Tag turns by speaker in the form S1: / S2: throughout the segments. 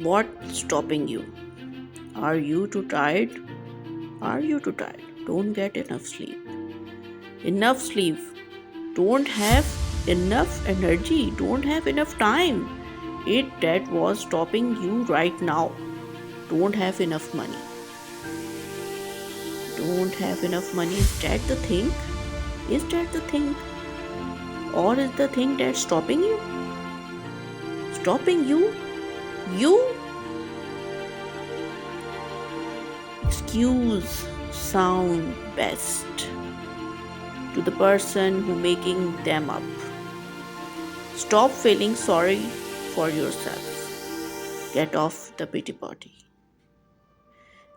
S1: What's stopping you? Are you too tired? Are you too tired? Don't get enough sleep. Enough sleep. Don't have enough energy. Don't have enough time. It that was stopping you right now. Don't have enough money. Don't have enough money. Is that the thing? Is that the thing? Or is the thing that's stopping you? Stopping you? You? Excuse sound best to the person who making them up. Stop feeling sorry for yourself. Get off the pity party.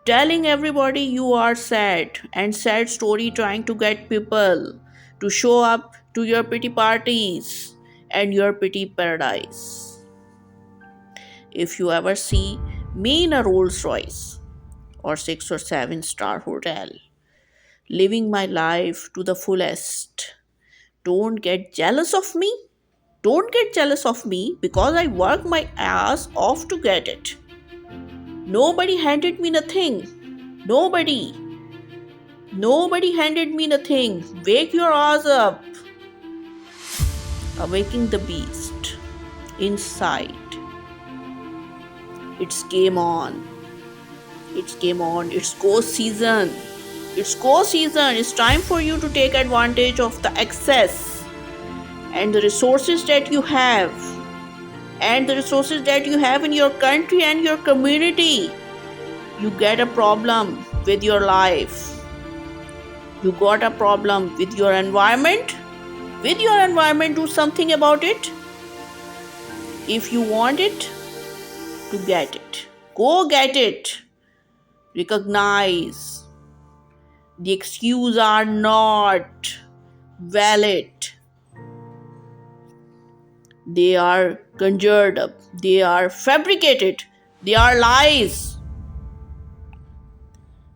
S1: Telling everybody you are sad and sad story trying to get people to show up to your pity parties and your pity paradise. If you ever see me in a Rolls Royce or 6 or 7-star hotel, living my life to the fullest, don't get jealous of me. Don't get jealous of me because I work my ass off to get it. Nobody handed me nothing. Nobody handed me nothing. Wake your ass up. Awaking the beast inside. It's game on. It's game on. It's go season. It's go season. It's time for you to take advantage of the excess and the resources that you have. And the resources that you have in your country and your community. You get a problem with your life. You got a problem with your environment. With your environment, do something about it. If you want it, to get it. Go get it. Recognize. The excuses are not valid. They are conjured up. They are fabricated. They are lies.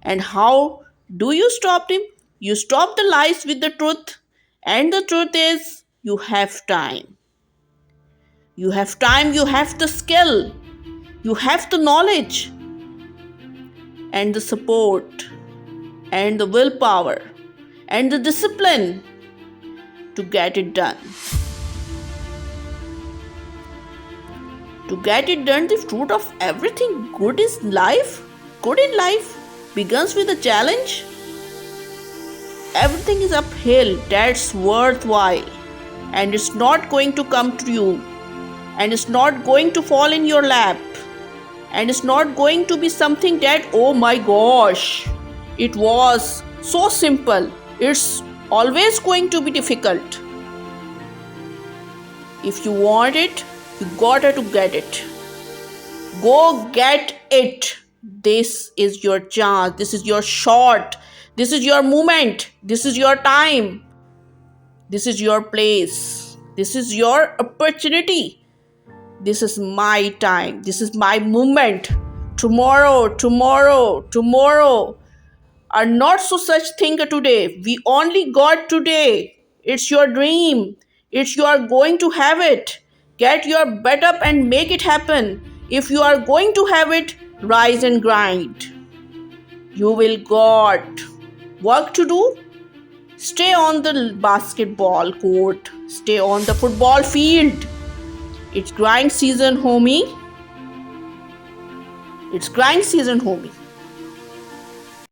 S1: And how do you stop them? You stop the lies with the truth. And the truth is, you have time. You have time, you have the skill. You have the knowledge. And the support. And the willpower. And the discipline to get it done. To get it done, the fruit of everything good is life. Good in life begins with a challenge. Everything is uphill that's worthwhile, and it's not going to come to you, and it's not going to fall in your lap, and it's not going to be something that, oh my gosh, it was so simple. It's always going to be difficult. If you want it, you gotta to get it. Go get it. This is your chance. This is your shot. This is your moment. This is your time. This is your place. This is your opportunity. This is my time. This is my moment. Tomorrow are not so such thing today. We only got today. It's your dream. It's you are going to have it. Get your butt up and make it happen. If you are going to have it, rise and grind. You will got work to do. Stay on the basketball court. Stay on the football field. It's grind season, homie. It's grind season, homie.